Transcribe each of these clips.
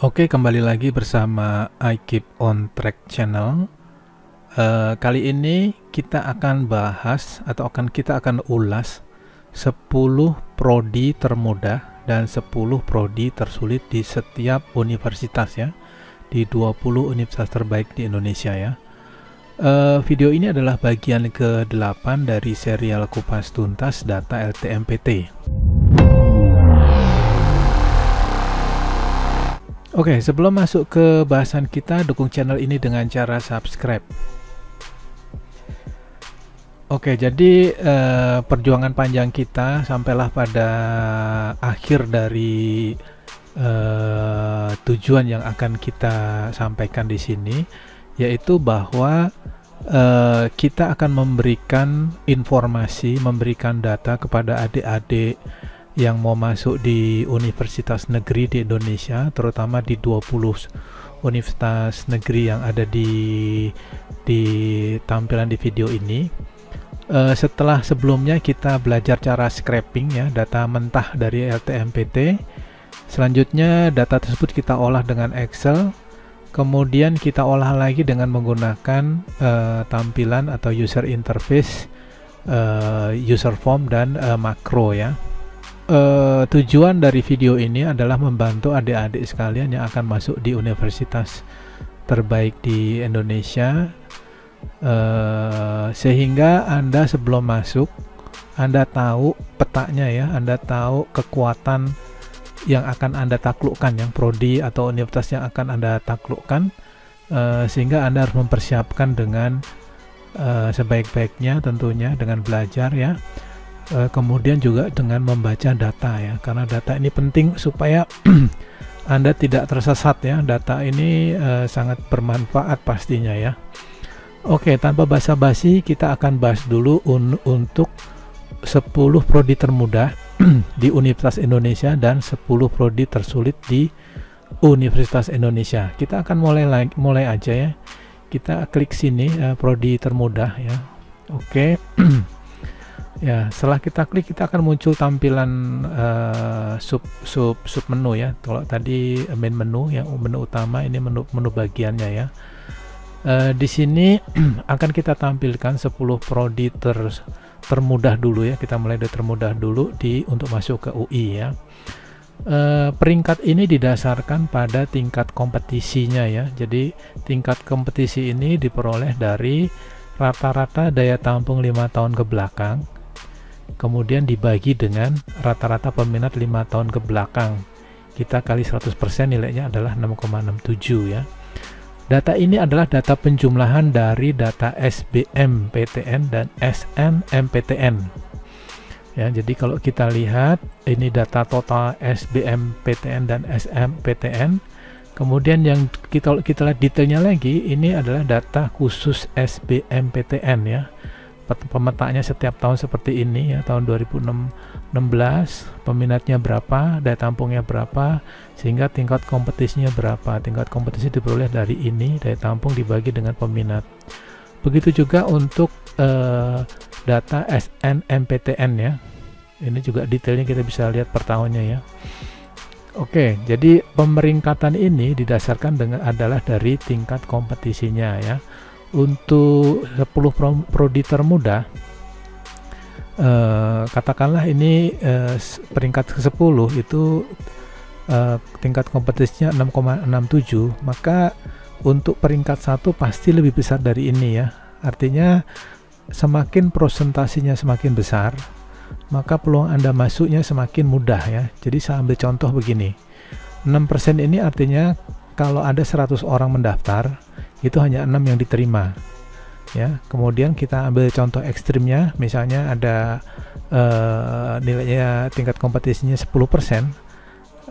Oke, kembali lagi bersama I Keep On Track channel. Kali ini kita akan bahas atau kita akan ulas 10 prodi termudah dan 10 prodi tersulit di setiap universitas ya, di 20 universitas terbaik di Indonesia ya. Video ini adalah bagian ke-8 dari serial kupas tuntas data LTMPT. Oke, sebelum masuk ke bahasan kita, dukung channel ini dengan cara subscribe. Oke, jadi perjuangan panjang kita sampailah pada akhir dari tujuan yang akan kita sampaikan di sini, yaitu bahwa kita akan memberikan informasi, memberikan data kepada adik-adik yang mau masuk di universitas negeri di Indonesia, terutama di 20 universitas negeri yang ada di tampilan di video ini. Setelah sebelumnya kita belajar cara scraping ya, data mentah dari LTMPT. Selanjutnya data tersebut kita olah dengan Excel, kemudian kita olah lagi dengan menggunakan tampilan atau user interface, user form dan makro ya. Tujuan dari video ini adalah membantu adik-adik sekalian yang akan masuk di universitas terbaik di Indonesia, sehingga Anda sebelum masuk Anda tahu petanya ya, Anda tahu kekuatan yang akan Anda taklukkan, yang prodi atau universitas yang akan Anda taklukkan, sehingga Anda harus mempersiapkan dengan sebaik-baiknya, tentunya dengan belajar ya. Kemudian juga dengan membaca data ya, karena data ini penting supaya Anda tidak tersesat ya. Data ini sangat bermanfaat pastinya ya. Oke, tanpa basa-basi kita akan bahas dulu untuk 10 prodi termudah di Universitas Indonesia dan 10 prodi tersulit di Universitas Indonesia. Kita akan mulai aja ya. Kita klik sini prodi termudah ya. Oke. Ya, setelah kita klik kita akan muncul tampilan sub menu ya. Kalau tadi main menu ya, menu utama, ini menu bagiannya ya. Di sini akan kita tampilkan 10 prodi termudah dulu ya. Kita mulai dari termudah dulu untuk masuk ke UI ya. Peringkat ini didasarkan pada tingkat kompetisinya ya. Jadi tingkat kompetisi ini diperoleh dari rata-rata daya tampung 5 tahun ke belakang, kemudian dibagi dengan rata-rata peminat 5 tahun ke belakang. Kita kali 100%, nilainya adalah 6,67 ya. Data ini adalah data penjumlahan dari data SBMPTN dan SNMPTN ya. Jadi kalau kita lihat ini data total SBMPTN dan SNMPTN, kemudian yang kita lihat detailnya lagi, ini adalah data khusus SBMPTN ya. Pemetaannya setiap tahun seperti ini ya, tahun 2016 peminatnya berapa, daya tampungnya berapa, sehingga tingkat kompetisinya berapa. Tingkat kompetisi diperoleh dari ini, daya tampung dibagi dengan peminat. Begitu juga untuk data SNMPTN ya. Ini juga detailnya kita bisa lihat per tahunnya ya. Oke, jadi pemeringkatan ini didasarkan adalah dari tingkat kompetisinya ya. Untuk 10 prodi termudah, katakanlah ini peringkat ke-10 itu tingkat kompetisinya 6,67, maka untuk peringkat 1 pasti lebih besar dari ini ya. Artinya semakin prosentasinya semakin besar, maka peluang Anda masuknya semakin mudah ya. Jadi saya ambil contoh begini, 6% ini artinya kalau ada 100 orang mendaftar, itu hanya 6 yang diterima ya. Kemudian kita ambil contoh ekstrimnya, misalnya ada nilainya tingkat kompetisinya 10%,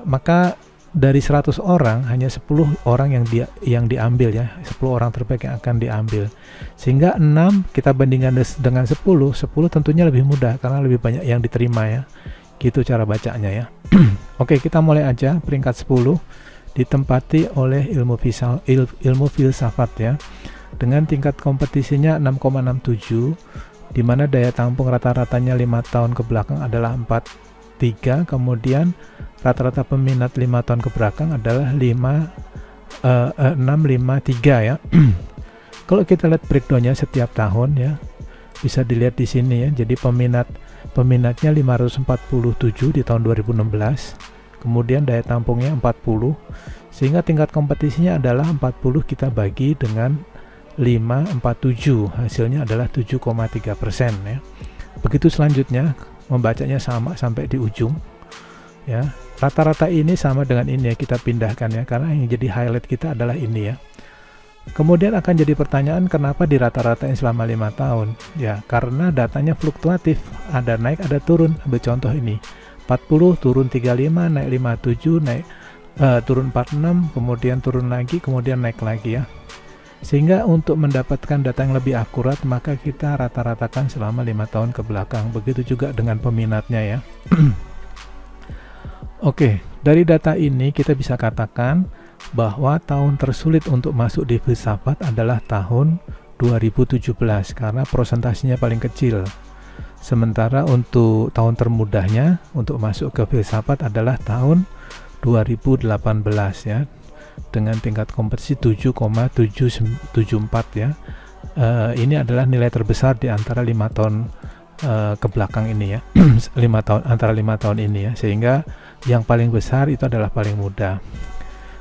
maka dari 100 orang hanya 10 orang yang diambil ya, 10 orang terbaik yang akan diambil, sehingga 6 kita bandingkan dengan 10 tentunya lebih mudah karena lebih banyak yang diterima ya. Gitu cara bacanya ya. Oke, kita mulai aja. Peringkat 10 ditempati oleh ilmu filsafat ya, dengan tingkat kompetisinya 6,67, di mana daya tampung rata-ratanya 5 tahun ke belakang adalah 4 3, kemudian rata-rata peminat 5 tahun ke belakang adalah 653 ya. Kalau kita lihat breakdownnya setiap tahun ya, bisa dilihat di sini ya. Jadi peminatnya 547 di tahun 2016, kemudian daya tampungnya 40, sehingga tingkat kompetisinya adalah 40 kita bagi dengan 547, hasilnya adalah 7,3% ya. Begitu selanjutnya, membacanya sama sampai di ujung ya. Rata-rata ini sama dengan ini ya, kita pindahkan ya, karena yang jadi highlight kita adalah ini ya. Kemudian akan jadi pertanyaan, kenapa di rata-ratain selama 5 tahun? Ya, karena datanya fluktuatif, ada naik ada turun. Ambil contoh ini, 40 turun 35, naik 57, naik turun 46, kemudian turun lagi, kemudian naik lagi ya. Sehingga untuk mendapatkan data yang lebih akurat, maka kita rata-ratakan selama 5 tahun ke belakang. Begitu juga dengan peminatnya ya. Oke, dari data ini kita bisa katakan bahwa tahun tersulit untuk masuk di filsafat adalah tahun 2017 karena prosentasinya paling kecil. Sementara untuk tahun termudahnya untuk masuk ke filsafat adalah tahun 2018 ya, dengan tingkat kompetisi 7,774 ya. Ini adalah nilai terbesar di antara 5 tahun ke belakang ini ya. 5 tahun antara 5 tahun ini ya, sehingga yang paling besar itu adalah paling mudah.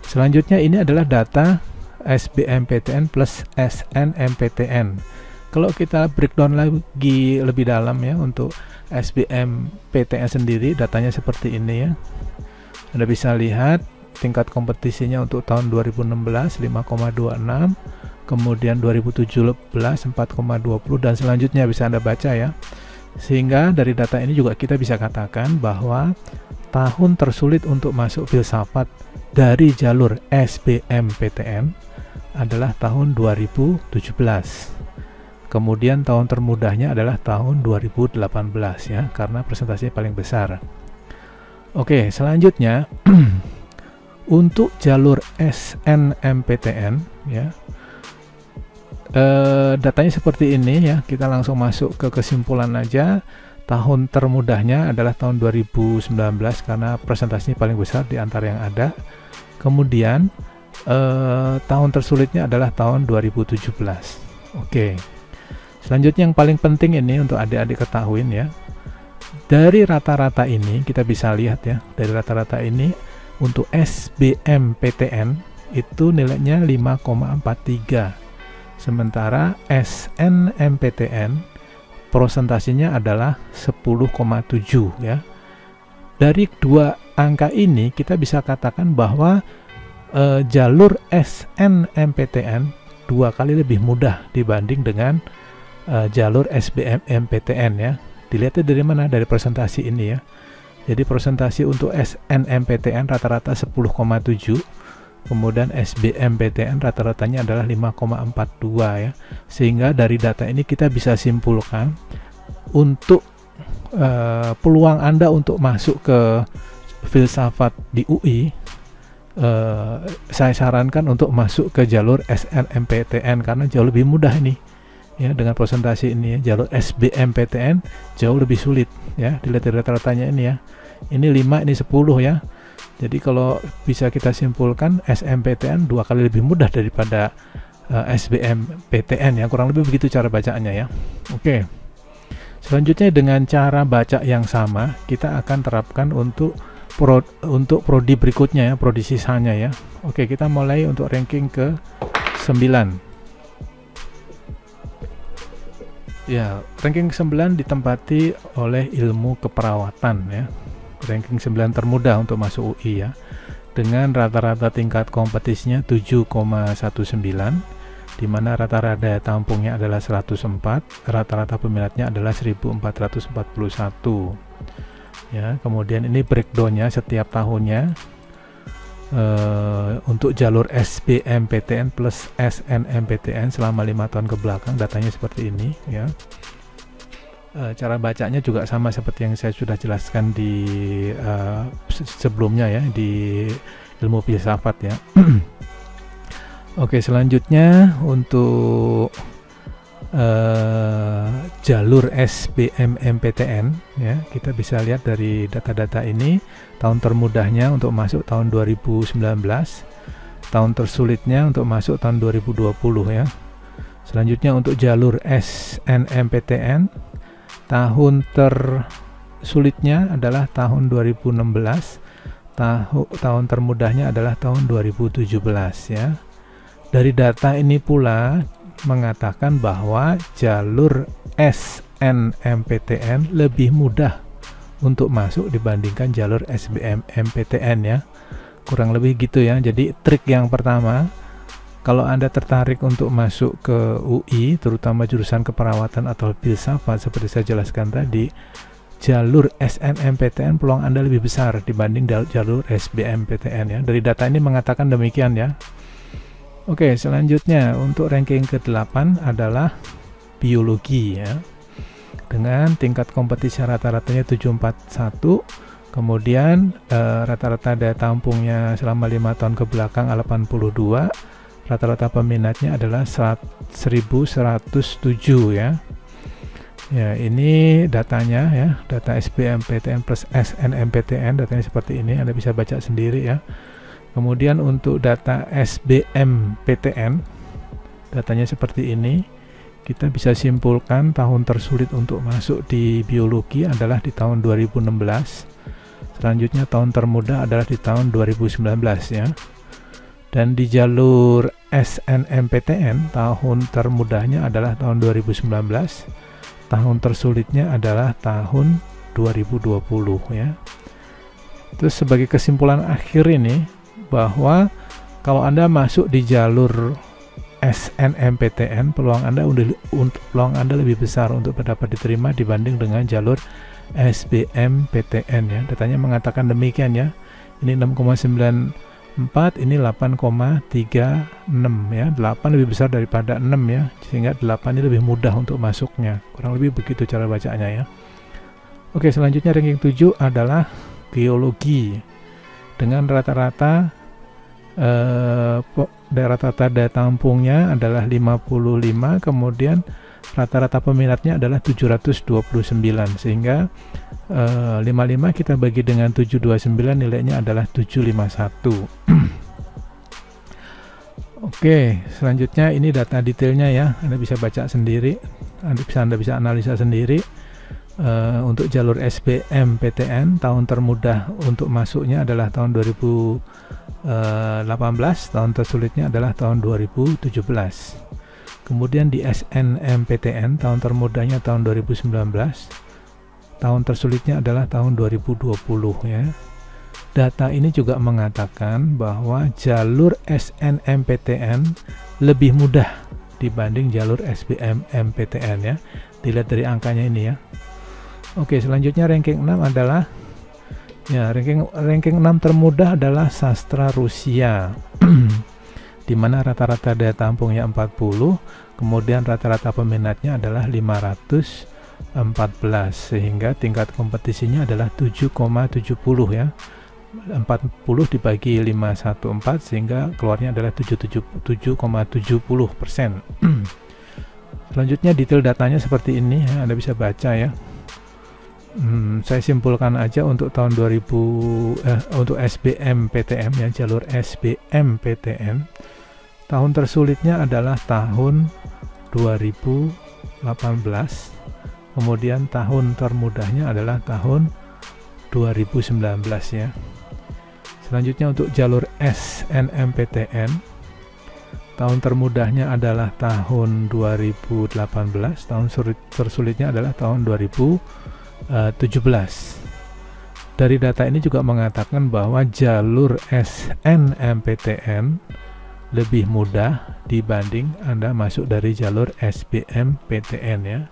Selanjutnya ini adalah data SBMPTN plus SNMPTN. Kalau kita breakdown lagi lebih dalam ya, untuk SBMPTN sendiri datanya seperti ini ya. Anda bisa lihat tingkat kompetisinya untuk tahun 2016 5,26, kemudian 2017 4,20, dan selanjutnya bisa Anda baca ya. Sehingga dari data ini juga kita bisa katakan bahwa tahun tersulit untuk masuk filsafat dari jalur SBMPTN adalah tahun 2017. Kemudian tahun termudahnya adalah tahun 2018 ya, karena presentasinya paling besar. Oke, selanjutnya untuk jalur SNMPTN ya, datanya seperti ini ya. Kita langsung masuk ke kesimpulan aja. Tahun termudahnya adalah tahun 2019 karena presentasinya paling besar di antara yang ada. Kemudian tahun tersulitnya adalah tahun 2017. Oke. Selanjutnya yang paling penting ini untuk adik-adik ketahuin ya. Dari rata-rata ini kita bisa lihat ya, dari rata-rata ini untuk SBMPTN itu nilainya 5,43. Sementara SNMPTN prosentasinya adalah 10,7 ya. Dari dua angka ini kita bisa katakan bahwa jalur SNMPTN 2 kali lebih mudah dibanding dengan jalur SBMPTN ya. Dilihatnya dari mana? Dari presentasi ini ya. Jadi presentasi untuk SNMPTN rata-rata 10,7, kemudian SBMPTN rata-ratanya adalah 5,42 ya. Sehingga dari data ini kita bisa simpulkan untuk peluang Anda untuk masuk ke filsafat di UI, saya sarankan untuk masuk ke jalur SNMPTN karena jauh lebih mudah ini ya. Dengan presentasi ini ya, jalur SBMPTN jauh lebih sulit ya. Dilihat dari rata-ratanya ini ya, ini 5, ini 10 ya. Jadi kalau bisa kita simpulkan SNMPTN 2 kali lebih mudah daripada SBMPTN ya, kurang lebih begitu cara bacaannya ya. Oke. Selanjutnya dengan cara baca yang sama kita akan terapkan untuk prodi berikutnya ya, prodi sisanya ya. Oke, kita mulai untuk ranking ke 9. Ya, ranking 9 ditempati oleh ilmu keperawatan ya. Ranking 9 termudah untuk masuk UI ya, dengan rata-rata tingkat kompetisinya 7,19, di mana rata-rata daya tampungnya adalah 104, rata-rata peminatnya adalah 1441 ya. Kemudian ini breakdownnya setiap tahunnya. Untuk jalur SBMPTN plus SNMPTN selama 5 tahun ke belakang datanya seperti ini ya. Cara bacanya juga sama seperti yang saya sudah jelaskan di sebelumnya ya, di ilmu filsafat ya. Oke, selanjutnya untuk jalur SBMPTN ya, kita bisa lihat dari data-data ini tahun termudahnya untuk masuk tahun 2019, tahun tersulitnya untuk masuk tahun 2020 ya. Selanjutnya untuk jalur SNMPTN, tahun tersulitnya adalah tahun 2016, tahun termudahnya adalah tahun 2017 ya. Dari data ini pula mengatakan bahwa jalur SNMPTN lebih mudah untuk masuk dibandingkan jalur SBMPTN ya. Kurang lebih gitu ya. Jadi trik yang pertama, kalau Anda tertarik untuk masuk ke UI, terutama jurusan keperawatan atau filsafat seperti saya jelaskan tadi, jalur SNMPTN peluang Anda lebih besar dibanding jalur SBMPTN ya. Dari data ini mengatakan demikian ya. Oke, selanjutnya untuk ranking ke-8 adalah biologi ya. Dengan tingkat kompetisi rata-ratanya 741, kemudian rata-rata daya tampungnya selama 5 tahun ke belakang 82, rata-rata peminatnya adalah 1107 ya. Ya, ini datanya ya, data SBMPTN plus SNMPTN, datanya seperti ini, Anda bisa baca sendiri ya. Kemudian untuk data SBMPTN, datanya seperti ini. Kita bisa simpulkan tahun tersulit untuk masuk di biologi adalah di tahun 2016. Selanjutnya tahun termudah adalah di tahun 2019 ya. Dan di jalur SNMPTN, tahun termudahnya adalah tahun 2019. Tahun tersulitnya adalah tahun 2020 ya. Terus sebagai kesimpulan akhir ini, bahwa kalau Anda masuk di jalur SNMPTN, peluang Anda lebih besar untuk dapat diterima dibanding dengan jalur SBMPTN ya. Datanya mengatakan demikian ya. Ini 6,94, ini 8,36 ya. 8 lebih besar daripada 6 ya, sehingga 8 ini lebih mudah untuk masuknya. Kurang lebih begitu cara bacanya ya. Oke, selanjutnya ranking 7 adalah geologi. Dengan rata-rata daya tampungnya adalah 55, kemudian rata-rata peminatnya adalah 729, sehingga 55 kita bagi dengan 729 nilainya adalah 751. Oke, selanjutnya ini data detailnya ya, Anda bisa baca sendiri, Anda bisa analisa sendiri. Untuk jalur SBMPTN, tahun termudah untuk masuknya adalah tahun 2018, tahun tersulitnya adalah tahun 2017. Kemudian di SNMPTN, tahun termudahnya tahun 2019, tahun tersulitnya adalah tahun 2020 ya. Data ini juga mengatakan bahwa jalur SNMPTN lebih mudah dibanding jalur SBMPTN ya. Dilihat dari angkanya ini ya. Oke, selanjutnya ranking 6 adalah ya, ranking 6 termudah adalah sastra Rusia. Di mana rata-rata daya tampungnya 40, kemudian rata-rata peminatnya adalah 514, sehingga tingkat kompetisinya adalah 7,70 ya. 40 dibagi 514 sehingga keluarnya adalah 7,70%. Selanjutnya detail datanya seperti ini ya, Anda bisa baca ya. Saya simpulkan aja untuk tahun 2000 untuk SBMPTN ya, jalur SBMPTN, tahun tersulitnya adalah tahun 2018, kemudian tahun termudahnya adalah tahun 2019 ya. Selanjutnya untuk jalur SNMPTN, tahun termudahnya adalah tahun 2018, tahun tersulitnya adalah tahun 2017. Dari data ini juga mengatakan bahwa jalur SNMPTN lebih mudah dibanding Anda masuk dari jalur SBMPTN ya.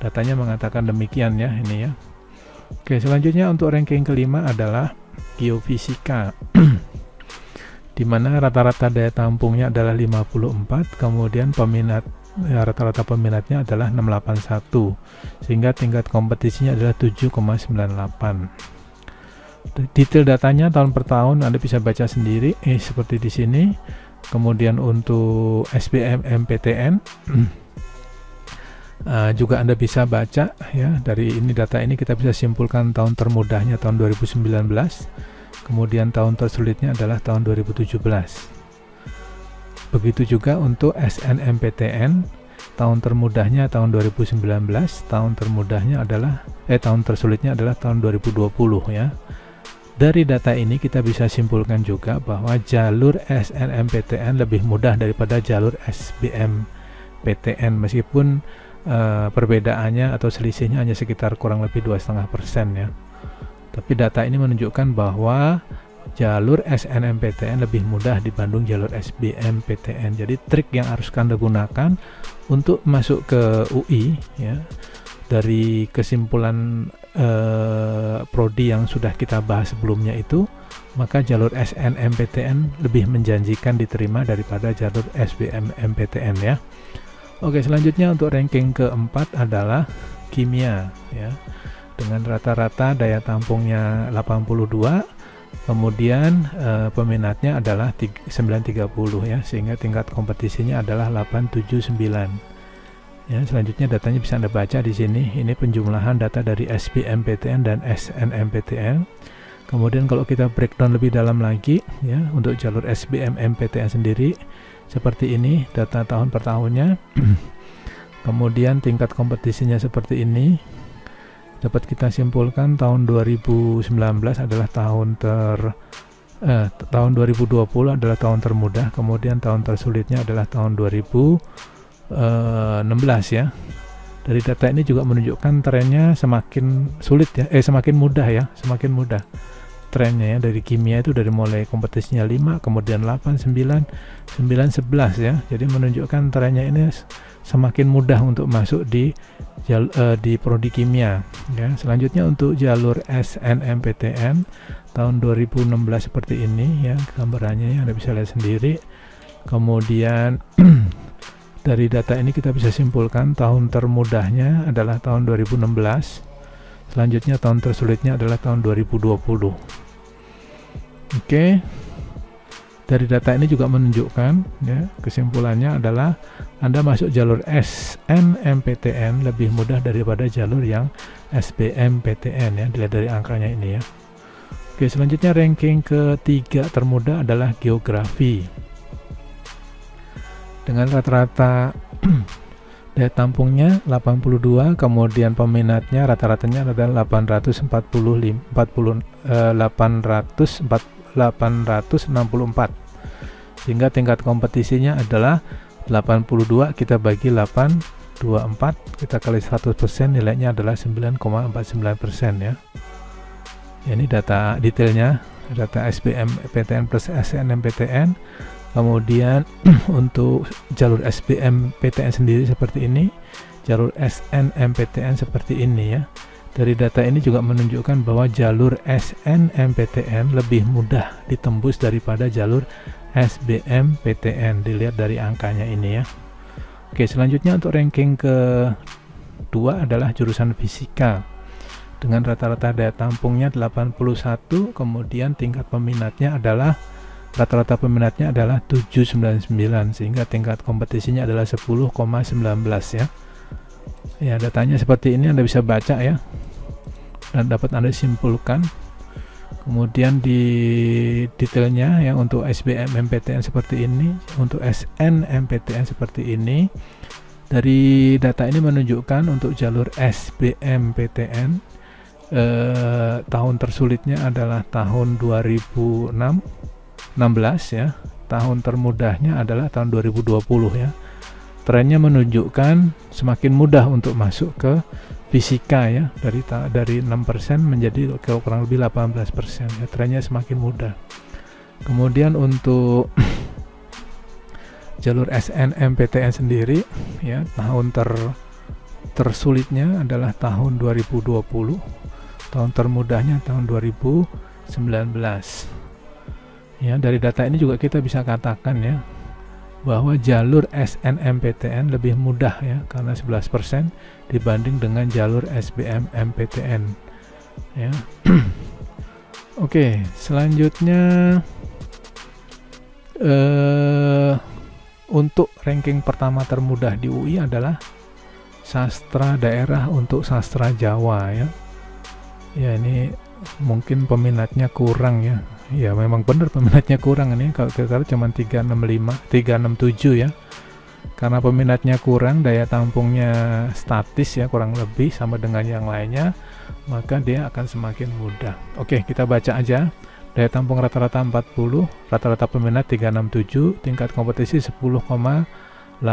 Datanya mengatakan demikian ya ini ya. Oke, selanjutnya untuk ranking kelima adalah geofisika. Di mana rata-rata daya tampungnya adalah 54, kemudian rata-rata peminatnya adalah 681, sehingga tingkat kompetisinya adalah 7,98. Detail datanya tahun per tahun Anda bisa baca sendiri seperti di sini. Kemudian untuk SBMPTN Juga Anda bisa baca ya, dari ini data ini kita bisa simpulkan tahun termudahnya tahun 2019, kemudian tahun tersulitnya adalah tahun 2017. Begitu juga untuk SNMPTN, tahun termudahnya tahun 2019, tahun termudahnya adalah tahun tersulitnya adalah tahun 2020 ya. Dari data ini kita bisa simpulkan juga bahwa jalur SNMPTN lebih mudah daripada jalur SBMPTN, meskipun perbedaannya atau selisihnya hanya sekitar kurang lebih 2,5% ya. Tapi data ini menunjukkan bahwa jalur SNMPTN lebih mudah dibanding jalur SBMPTN. Jadi trik yang harus Anda gunakan untuk masuk ke UI ya, dari kesimpulan prodi yang sudah kita bahas sebelumnya itu, maka jalur SNMPTN lebih menjanjikan diterima daripada jalur SBMPTN ya. Oke, selanjutnya untuk ranking keempat adalah kimia ya, dengan rata-rata daya tampungnya 82, kemudian peminatnya adalah 930 ya, sehingga tingkat kompetisinya adalah 879 ya. Selanjutnya datanya bisa Anda baca di sini. Ini penjumlahan data dari SBMPTN dan SNMPTN. Kemudian kalau kita breakdown lebih dalam lagi ya, untuk jalur SBMPTN sendiri seperti ini data tahun per tahunnya. Kemudian tingkat kompetisinya seperti ini. Dapat kita simpulkan tahun 2019 adalah tahun 2020 adalah tahun termudah, kemudian tahun tersulitnya adalah tahun 2016 ya. Dari data ini juga menunjukkan trennya semakin sulit ya, semakin mudah ya, semakin mudah trennya ya. Dari kimia itu dari mulai kompetisinya 5, kemudian 8, 9, 11 ya. Jadi menunjukkan trennya ini semakin mudah untuk masuk di prodi kimia ya. Selanjutnya untuk jalur SNMPTN tahun 2016 seperti ini ya, gambarannya ya, Anda bisa lihat sendiri. Kemudian dari data ini kita bisa simpulkan tahun termudahnya adalah tahun 2016, selanjutnya tahun tersulitnya adalah tahun 2020. Oke, dari data ini juga menunjukkan ya, kesimpulannya adalah Anda masuk jalur SNMPTN lebih mudah daripada jalur yang SBMPTN ya, dilihat dari angkanya ini ya. Oke, selanjutnya ranking ketiga termudah adalah geografi. Dengan rata-rata daya tampungnya 82, kemudian peminatnya rata-ratanya adalah 864, sehingga tingkat kompetisinya adalah 82 kita bagi 824 kita kali 100%, nilainya adalah 9,49% ya. Ini data detailnya, data SBMPTN plus SNMPTN. Kemudian untuk jalur SBMPTN sendiri seperti ini, jalur SNMPTN seperti ini ya. Dari data ini juga menunjukkan bahwa jalur SNMPTN lebih mudah ditembus daripada jalur SBMPTN, dilihat dari angkanya ini ya. Oke, selanjutnya untuk ranking kedua adalah jurusan fisika. Dengan rata-rata daya tampungnya 81, kemudian tingkat peminatnya adalah rata-rata peminatnya adalah 799, sehingga tingkat kompetisinya adalah 10,19 ya. Ya, datanya seperti ini, Anda bisa baca ya, dan dapat Anda simpulkan. Kemudian di detailnya ya, untuk SBMPTN seperti ini, untuk SNMPTN seperti ini. Dari data ini menunjukkan untuk jalur SBMPTN tahun tersulitnya adalah tahun 2016 ya, tahun termudahnya adalah tahun 2020 ya. Trennya menunjukkan semakin mudah untuk masuk ke fisika ya, dari 6% menjadi kurang lebih 18% ya, trennya semakin mudah. Kemudian untuk jalur SNMPTN sendiri ya, tahun tersulitnya adalah tahun 2020, tahun termudahnya tahun 2019 ya. Dari data ini juga kita bisa katakan ya, bahwa jalur SNMPTN lebih mudah ya, karena 11% dibanding dengan jalur SBMPTN ya. Oke, selanjutnya untuk ranking pertama termudah di UI adalah sastra daerah untuk sastra Jawa ya. Ya ini mungkin peminatnya kurang ya. Ya memang benar peminatnya kurang ini, kalau kita cuma 367 ya. Karena peminatnya kurang, daya tampungnya statis ya, kurang lebih sama dengan yang lainnya, maka dia akan semakin mudah. Oke, kita baca aja. Daya tampung rata-rata 40, rata-rata peminat 367, tingkat kompetisi 10,89%.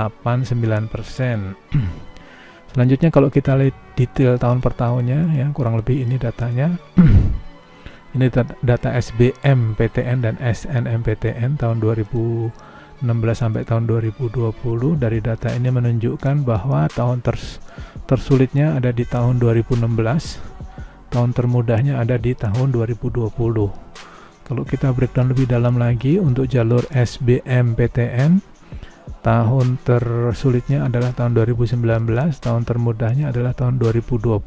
Selanjutnya kalau kita lihat detail tahun per tahunnya ya, kurang lebih ini datanya. Ini data SBM PTN dan SNMPTN tahun 2016 sampai tahun 2020. Dari data ini menunjukkan bahwa tahun tersulitnya ada di tahun 2016, tahun termudahnya ada di tahun 2020. Kalau kita breakdown lebih dalam lagi untuk jalur SBM PTN, tahun tersulitnya adalah tahun 2019, tahun termudahnya adalah tahun 2020.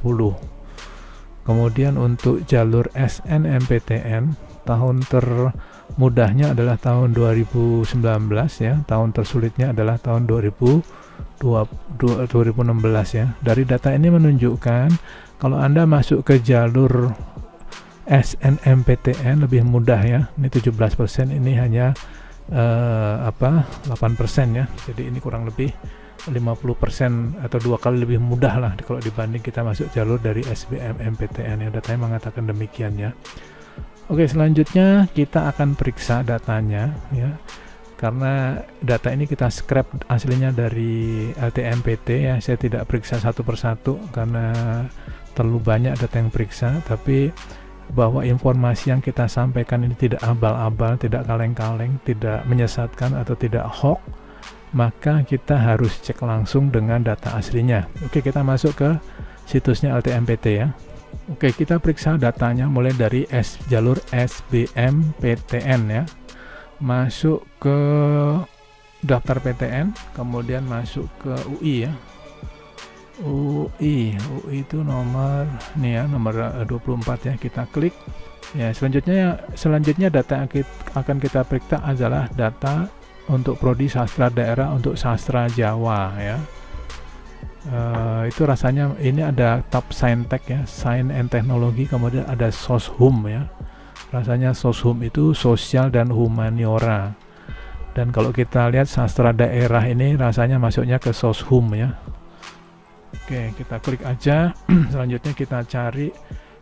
Kemudian untuk jalur SNMPTN, tahun termudahnya adalah tahun 2019 ya, tahun tersulitnya adalah tahun 2016 ya. Dari data ini menunjukkan kalau Anda masuk ke jalur SNMPTN lebih mudah ya. Ini 17%, ini hanya 8% ya. Jadi ini kurang lebih 50% atau 2 kali lebih mudah lah kalau dibanding kita masuk jalur dari SBM MPTN ya. Datanya mengatakan demikian ya. Oke, selanjutnya kita akan periksa datanya ya. Karena data ini kita scrap aslinya dari LTMPT ya. Saya tidak periksa satu persatu karena terlalu banyak data yang periksa, tapi bahwa informasi yang kita sampaikan ini tidak abal-abal, tidak kaleng-kaleng, tidak menyesatkan atau tidak hoax, maka kita harus cek langsung dengan data aslinya. Oke, kita masuk ke situsnya LTMPT ya. Oke, kita periksa datanya mulai dari jalur SBM PTN ya. Masuk ke daftar PTN, kemudian masuk ke UI ya. UI itu nomor nih ya, nomor 24 ya, kita klik. Ya, selanjutnya data yang akan kita periksa adalah data untuk prodi sastra daerah untuk sastra Jawa ya. Itu rasanya ini ada top saintek ya, Sains and Teknologi, kemudian ada Soshum ya. Rasanya Soshum itu sosial dan humaniora. Dan kalau kita lihat sastra daerah ini rasanya masuknya ke Soshum ya. Oke, kita klik aja. Selanjutnya kita cari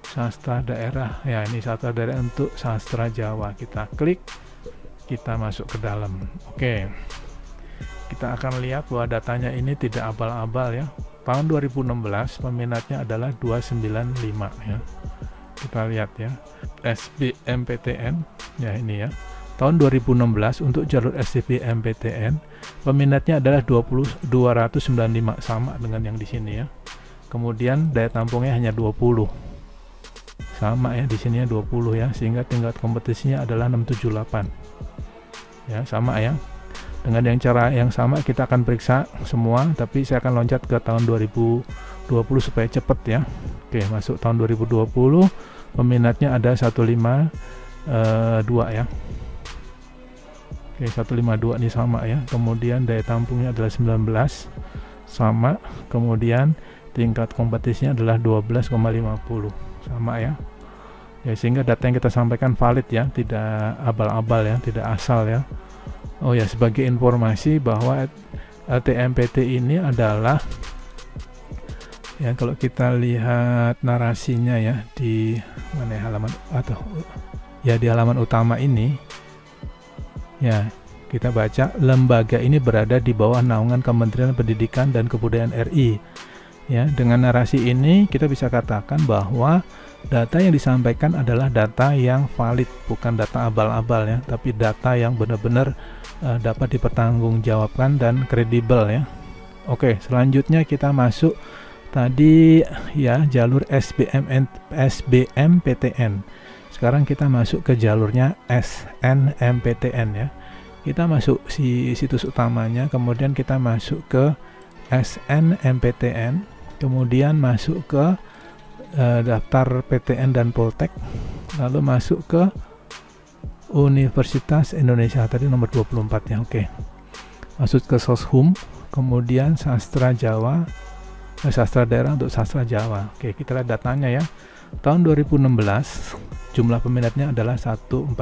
sastra daerah ya, ini sastra daerah untuk sastra Jawa. Kita klik, kita masuk ke dalam. Oke, kita akan lihat bahwa datanya ini tidak abal-abal ya. Tahun 2016 peminatnya adalah 295 ya. Kita lihat ya, SBMPTN ya, ini ya. Tahun 2016 untuk jalur SBMPTN peminatnya adalah 295, sama dengan yang di sini ya. Kemudian daya tampungnya hanya 20. Sama ya, di sini ya 20 ya, sehingga tingkat kompetisinya adalah 678. Ya, sama ya. Dengan cara yang sama kita akan periksa semua, tapi saya akan loncat ke tahun 2020 supaya cepat ya. Oke, masuk tahun 2020 peminatnya ada 152 ya. Oke, 152 ini sama ya. Kemudian daya tampungnya adalah 19, sama. Kemudian tingkat kompetisinya adalah 12,50, sama ya. Ya, sehingga data yang kita sampaikan valid ya, tidak abal-abal ya, tidak asal ya. Oh ya, sebagai informasi bahwa LTMPT ini adalah ya, kalau kita lihat narasinya ya di mana ya, halaman atau ya di halaman utama ini ya, kita baca lembaga ini berada di bawah naungan Kementerian Pendidikan dan Kebudayaan RI. Ya, dengan narasi ini kita bisa katakan bahwa data yang disampaikan adalah data yang valid, bukan data abal-abal ya, tapi data yang benar-benar dapat dipertanggungjawabkan dan kredibel ya. Oke, selanjutnya kita masuk tadi ya jalur SBM PTN. Sekarang kita masuk ke jalurnya SNMPTN ya. Kita masuk situs utamanya, kemudian kita masuk ke SNMPTN, kemudian masuk ke daftar PTN dan Poltek, lalu masuk ke Universitas Indonesia tadi nomor 24 ya. Oke, masuk ke Soshum, kemudian sastra Jawa, sastra daerah untuk sastra Jawa. Oke, kita lihat datanya ya. Tahun 2016 jumlah peminatnya adalah 149.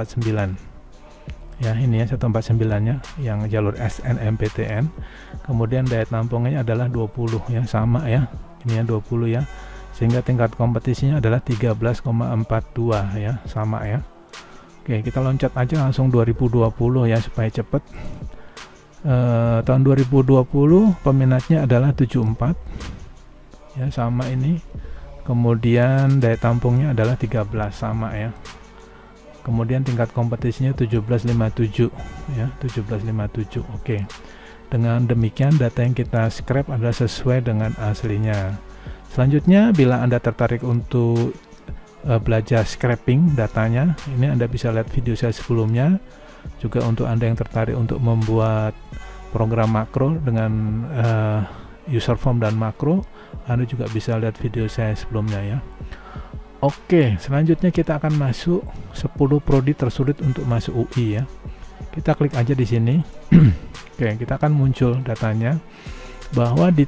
Ya, ini ya 149-nya yang jalur SNMPTN. Kemudian daya tampungnya adalah 20 ya, sama ya. Ini ya 20 ya. Sehingga tingkat kompetisinya adalah 13,42 ya, sama ya. Oke, kita loncat aja langsung 2020 ya supaya cepet. Tahun 2020 peminatnya adalah 74 ya, sama ini. Kemudian daya tampungnya adalah 13, sama ya. Kemudian tingkat kompetisinya 1757 ya, 1757. Oke. Dengan demikian data yang kita scrap adalah sesuai dengan aslinya. Selanjutnya, bila Anda tertarik untuk belajar scraping datanya, ini Anda bisa lihat video saya sebelumnya. Juga untuk Anda yang tertarik untuk membuat program makro dengan user form dan makro, Anda juga bisa lihat video saya sebelumnya ya. Oke, selanjutnya kita akan masuk 10 prodi tersulit untuk masuk UI ya. Kita klik aja di sini. Oke, kita akan muncul datanya bahwa di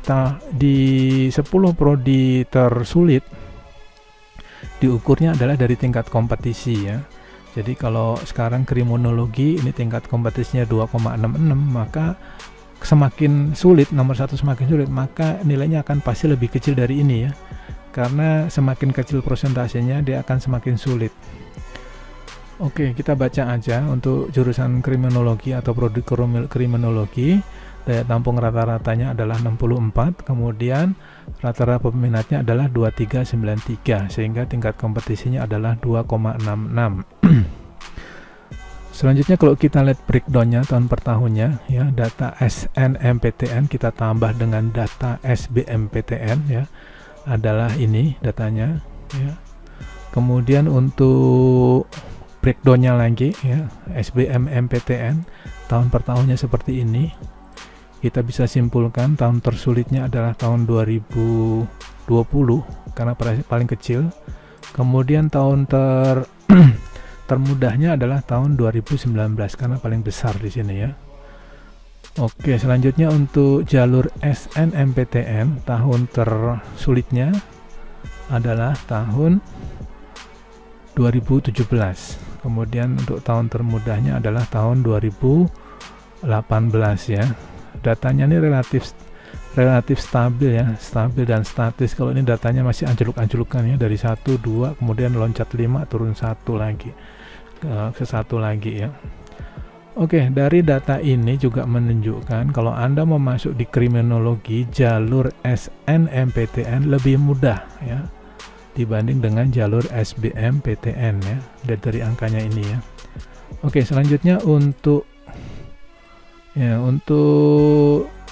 10 prodi tersulit diukurnya adalah dari tingkat kompetisi ya. Jadi kalau sekarang kriminologi ini tingkat kompetisinya 2,66, maka semakin sulit, nomor 1 semakin sulit, maka nilainya akan pasti lebih kecil dari ini ya. Karena semakin kecil persentasenya dia akan semakin sulit. Oke, kita baca aja untuk jurusan kriminologi atau prodi kriminologi. Daya tampung rata-ratanya adalah 64, kemudian rata-rata peminatnya adalah 2393, sehingga tingkat kompetisinya adalah 2,66. Selanjutnya kalau kita lihat breakdownnya tahun per tahunnya ya, data SNMPTN kita tambah dengan data SBMPTN ya, adalah ini datanya ya. Kemudian untuk breakdownnya lagi ya, SBMMPTN tahun per tahunnya seperti ini. Kita bisa simpulkan tahun tersulitnya adalah tahun 2020 karena paling kecil. Kemudian tahun termudahnya adalah tahun 2019 karena paling besar di sini ya. Oke, selanjutnya untuk jalur SNMPTN tahun tersulitnya adalah tahun 2017. Kemudian untuk tahun termudahnya adalah tahun 2018 ya. Datanya ini relatif stabil ya, stabil dan statis. Kalau ini datanya masih anjlok-anjlokan ya, dari 1 2 kemudian loncat 5 turun 1 lagi ke 1 lagi ya. Oke, dari data ini juga menunjukkan kalau Anda mau masuk di kriminologi, jalur SNMPTN lebih mudah ya dibanding dengan jalur SBMPTN ya, dari angkanya ini ya. Oke, selanjutnya untuk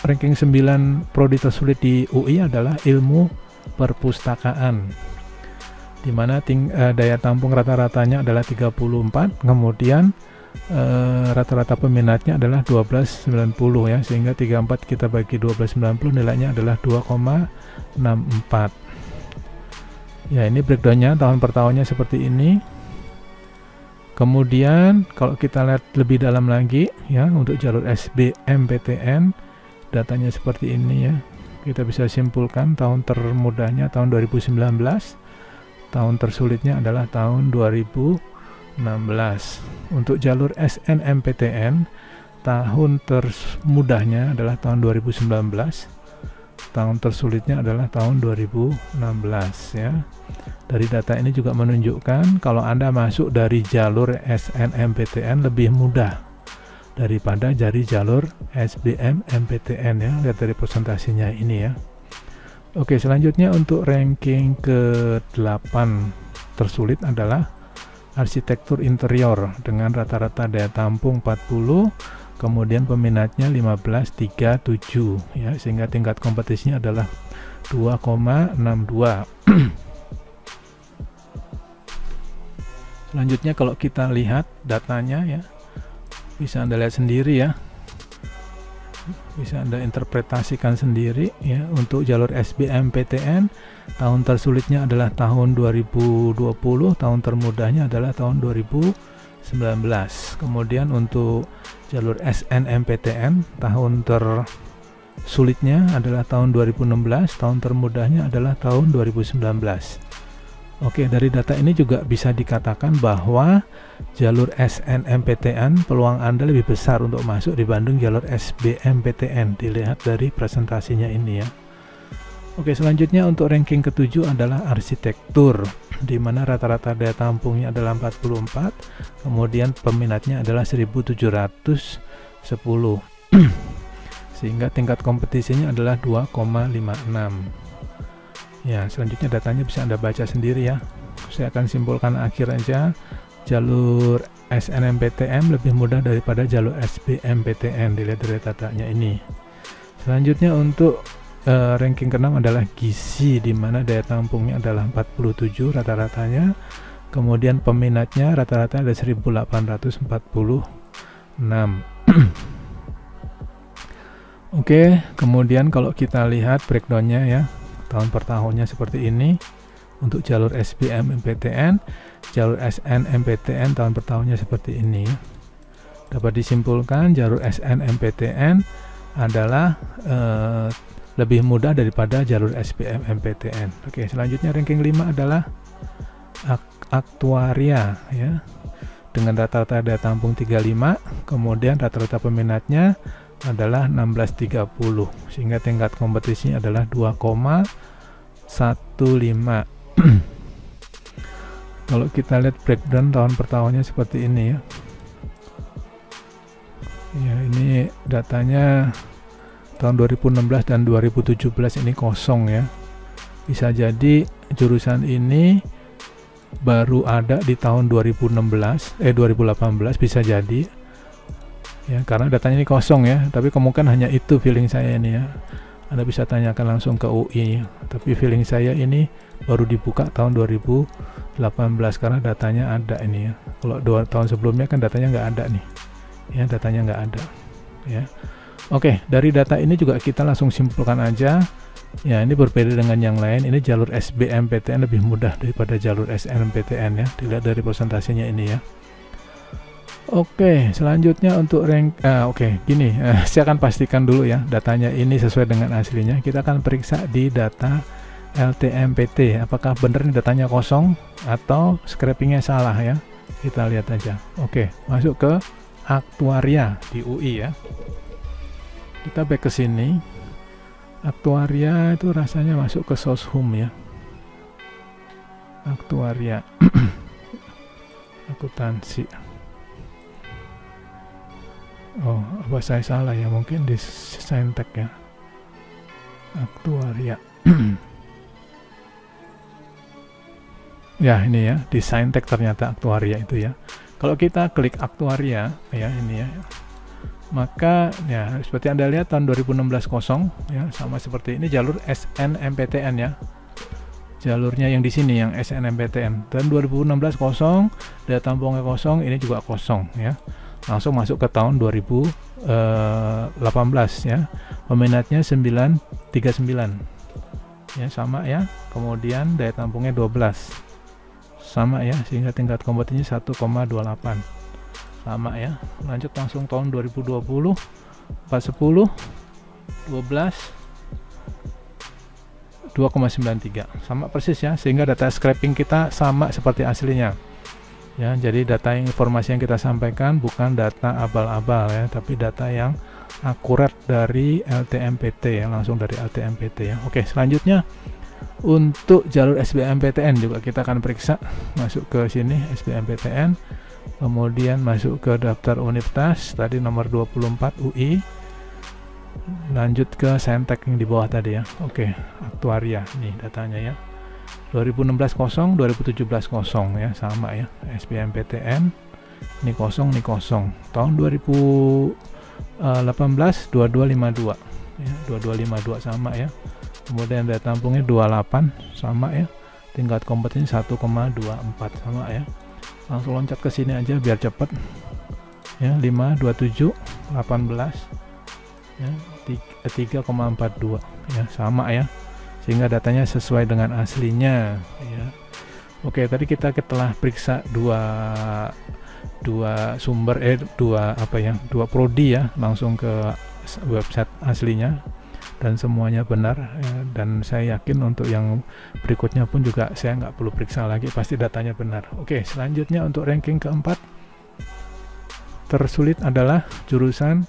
ranking 9 prodi tersulit di UI adalah ilmu perpustakaan, di mana daya tampung rata-ratanya adalah 34, kemudian rata-rata peminatnya adalah 1290 ya, sehingga 34 kita bagi 1290 nilainya adalah 2,64 ya. Ini breakdownnya tahun per tahunnya seperti ini. Kemudian kalau kita lihat lebih dalam lagi ya, untuk jalur SBMPTN datanya seperti ini ya. Kita bisa simpulkan tahun termudahnya tahun 2019, tahun tersulitnya adalah tahun 2016. Untuk jalur SNMPTN tahun termudahnya adalah tahun 2019, tahun tersulitnya adalah tahun 2016 ya. Dari data ini juga menunjukkan kalau Anda masuk dari jalur SNMPTN lebih mudah daripada dari jalur SBMMPTN ya. Lihat dari presentasinya ini ya. Oke, selanjutnya untuk ranking ke-8 tersulit adalah arsitektur interior dengan rata-rata daya tampung 40, kemudian peminatnya 1537 ya, sehingga tingkat kompetisinya adalah 2,62. Selanjutnya kalau kita lihat datanya ya, bisa Anda lihat sendiri ya, bisa Anda interpretasikan sendiri ya. Untuk jalur SBMPTN tahun tersulitnya adalah tahun 2020, tahun termudahnya adalah tahun 2019. Kemudian untuk jalur SNMPTN tahun sulitnya adalah tahun 2016, tahun termudahnya adalah tahun 2019. Oke, dari data ini juga bisa dikatakan bahwa jalur SNMPTN peluang Anda lebih besar untuk masuk dibanding jalur SBMPTN, dilihat dari presentasinya ini ya. Oke, selanjutnya untuk ranking ketujuh adalah arsitektur, di mana rata-rata daya tampungnya adalah 44, kemudian peminatnya adalah 1710. Sehingga tingkat kompetisinya adalah 2,56. Ya, selanjutnya datanya bisa Anda baca sendiri ya. Saya akan simpulkan akhir aja. Jalur SNMPTN lebih mudah daripada jalur SBMPTN, dilihat dari datanya ini. Selanjutnya untuk ranking ke-6 adalah gizi, di mana daya tampungnya adalah 47 rata-ratanya. Kemudian peminatnya rata-rata ada 1846. Oke, kemudian kalau kita lihat breakdownnya ya, tahun per tahunnya seperti ini. Untuk jalur SBMPTN, jalur SNMPTN tahun per tahunnya seperti ini. Dapat disimpulkan jalur SNMPTN adalah lebih mudah daripada jalur SBMPTN. Oke, selanjutnya ranking 5 adalah aktuaria ya. Dengan rata-rata daya tampung 35, kemudian rata-rata peminatnya adalah 1630, sehingga tingkat kompetisinya adalah 2,15. Kalau kita lihat breakdown tahun per tahunnya seperti ini ya. Ya, ini datanya tahun 2016 dan 2017 ini kosong ya. Bisa jadi jurusan ini baru ada di tahun 2018 bisa jadi ya, karena datanya ini kosong ya, tapi kemungkinan hanya itu feeling saya ini ya. Anda bisa tanyakan langsung ke UI, tapi feeling saya ini baru dibuka tahun 2018 karena datanya ada ini ya. Kalau 2 tahun sebelumnya kan datanya nggak ada nih ya, datanya nggak ada ya. Oke, dari data ini juga kita langsung simpulkan aja ya, ini berbeda dengan yang lain. Ini jalur SBMPTN lebih mudah daripada jalur SNMPTN ya, dilihat dari presentasinya ini ya. Oke, selanjutnya untuk rank gini, saya akan pastikan dulu ya datanya ini sesuai dengan aslinya. Kita akan periksa di data LTMPT, apakah benar nih datanya kosong atau scrapingnya salah ya. Kita lihat aja. Oke, masuk ke aktuaria di UI ya. Kita back ke sini. Aktuaria itu rasanya masuk ke Soshum ya. Aktuaria akuntansi. Oh, apa saya salah ya, mungkin di Saintek ya. Aktuaria. Ya, ini ya, di Saintek ternyata aktuaria itu ya. Kalau kita klik aktuaria ya, ini ya. Maka ya seperti Anda lihat tahun 2016 kosong ya, sama seperti ini jalur SNMPTN ya. Jalurnya yang di sini yang SNMPTN. Dan 2016 kosong, daya tampungnya kosong, ini juga kosong ya. Langsung masuk ke tahun 2018 ya. Peminatnya 939 ya, sama ya. Kemudian daya tampungnya 12 sama ya, sehingga tingkat kompetisinya 1,28 sama ya. Lanjut langsung tahun 2020 410 12 2,93 sama persis ya, sehingga data scraping kita sama seperti aslinya ya. Jadi data informasi yang kita sampaikan bukan data abal-abal ya, tapi data yang akurat dari LTMPT ya, langsung dari LTMPT ya. Oke, selanjutnya untuk jalur SBMPTN juga kita akan periksa. Masuk ke sini SBMPTN, kemudian masuk ke daftar universitas tadi nomor 24 UI, lanjut ke Saintek yang di bawah tadi ya. Oke, aktuaria nih datanya ya. 2016 kosong, 2017 kosong ya, sama ya. SBMPTN ini kosong, ini kosong. Tahun 2018 2252 ya, 2252 sama ya. Kemudian daya tampungnya 28 sama ya. Tingkat kompetisi 1,24 sama ya. Langsung loncat ke sini aja biar cepet ya. 527 18 ya, 3,42 ya, sama ya, sehingga datanya sesuai dengan aslinya ya. Oke, tadi kita telah periksa dua sumber dua prodi ya, langsung ke website aslinya. dan semuanya benar ya, dan saya yakin untuk yang berikutnya pun juga saya nggak perlu periksa lagi, pasti datanya benar. Oke, selanjutnya untuk ranking keempat tersulit adalah jurusan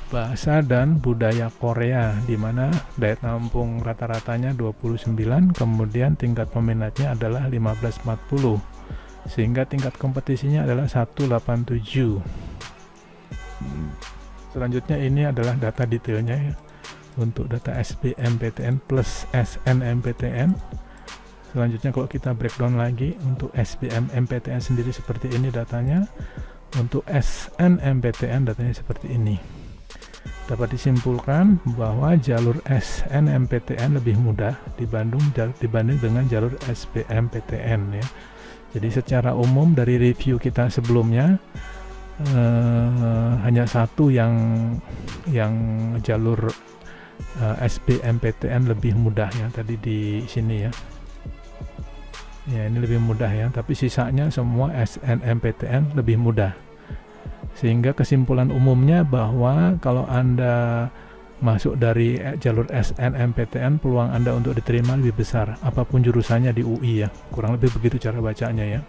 Bahasa dan Budaya Korea, di mana daya tampung rata-ratanya 29, kemudian tingkat peminatnya adalah 1540, sehingga tingkat kompetisinya adalah 187. Selanjutnya ini adalah data detailnya ya, untuk data SBMPTN plus SNMPTN. Selanjutnya kalau kita breakdown lagi, untuk SBMPTN sendiri seperti ini datanya, untuk SNMPTN datanya seperti ini. Dapat disimpulkan bahwa jalur SNMPTN lebih mudah dibanding dengan jalur SBMPTN ya. Jadi secara umum dari review kita sebelumnya hanya satu yang jalur SBMPTN lebih mudah ya, tadi di sini ya. Ya, ini lebih mudah ya, tapi sisanya semua SNMPTN lebih mudah. Sehingga kesimpulan umumnya bahwa kalau Anda masuk dari jalur SNMPTN, peluang Anda untuk diterima lebih besar apapun jurusannya di UI ya. Kurang lebih begitu cara bacanya ya.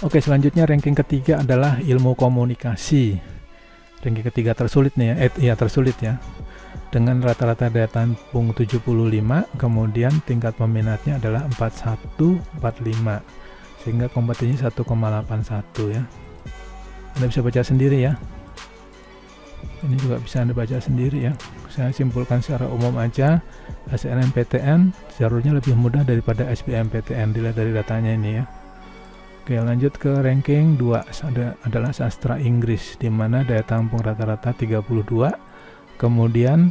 Oke, selanjutnya ranking ketiga adalah ilmu komunikasi. Ranking ketiga tersulit nih ya, tersulit ya. Dengan rata-rata daya tampung 75, kemudian tingkat peminatnya adalah 4145, sehingga kompetisinya 1,81 ya. Anda bisa baca sendiri ya. Ini juga bisa Anda baca sendiri ya. Saya simpulkan secara umum aja, SNMPTN jalurnya lebih mudah daripada SBMPTN dilihat dari datanya ini ya. Oke, lanjut ke ranking 2 adalah sastra Inggris, di mana daya tampung rata-rata 32, kemudian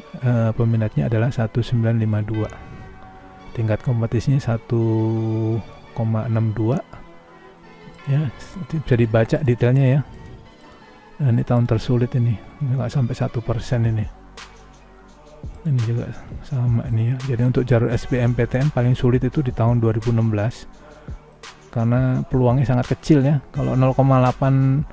peminatnya adalah 1952. Tingkat kompetisinya 1,62 ya, bisa dibaca detailnya ya. Nah, ini tahun tersulit ini, nggak sampai 1% ini. Ini juga sama ini ya. Jadi untuk jalur SBMPTN paling sulit itu di tahun 2016, karena peluangnya sangat kecil ya. Kalau 0,85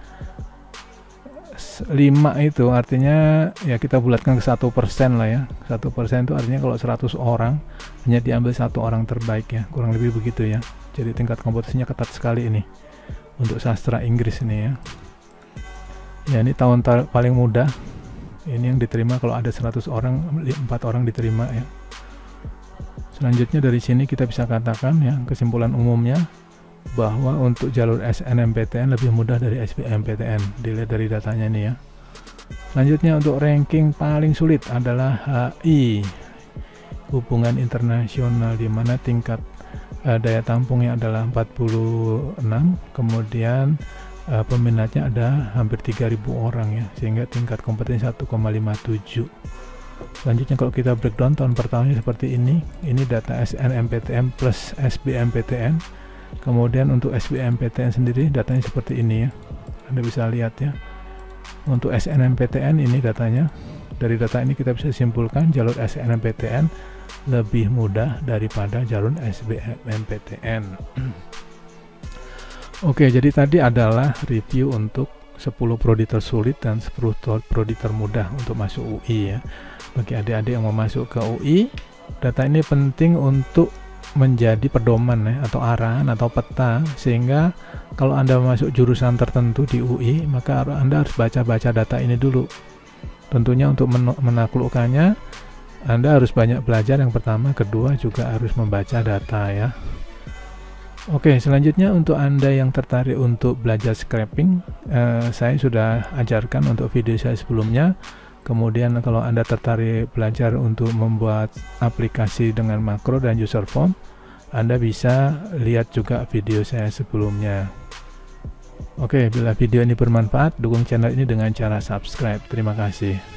itu artinya ya kita bulatkan ke 1% lah ya. 1% itu artinya kalau 100 orang hanya diambil 1 orang terbaik ya, kurang lebih begitu ya. Jadi tingkat kompetisinya ketat sekali ini untuk sastra Inggris ini ya. Ya, ini tahun paling mudah. Ini yang diterima kalau ada 100 orang, 4 orang diterima ya. Selanjutnya dari sini kita bisa katakan ya, kesimpulan umumnya bahwa untuk jalur SNMPTN lebih mudah dari SBMPTN dilihat dari datanya ini ya. Selanjutnya untuk ranking paling sulit adalah HI, hubungan internasional, di mana tingkat daya tampungnya adalah 46, kemudian peminatnya ada hampir 3000 orang ya, sehingga tingkat kompetisi 1,57. Selanjutnya kalau kita breakdown tahun pertamanya seperti ini data SNMPTN plus SBMPTN. Kemudian untuk SBMPTN sendiri datanya seperti ini ya, Anda bisa lihat ya. Untuk SNMPTN ini datanya, dari data ini kita bisa simpulkan jalur SNMPTN lebih mudah daripada jalur SBMPTN. Oke, jadi tadi adalah review untuk 10 prodi tersulit dan 10 prodi termudah untuk masuk UI ya. Bagi adik-adik yang mau masuk ke UI, data ini penting untuk menjadi pedoman ya, atau arahan atau peta, sehingga kalau Anda masuk jurusan tertentu di UI, maka Anda harus baca-baca data ini dulu. Tentunya untuk menaklukkannya, Anda harus banyak belajar yang pertama, kedua juga harus membaca data ya. Oke, selanjutnya untuk Anda yang tertarik untuk belajar scraping, saya sudah ajarkan untuk video saya sebelumnya. Kemudian kalau Anda tertarik belajar untuk membuat aplikasi dengan makro dan user form, Anda bisa lihat juga video saya sebelumnya. Oke, bila video ini bermanfaat, dukung channel ini dengan cara subscribe. Terima kasih.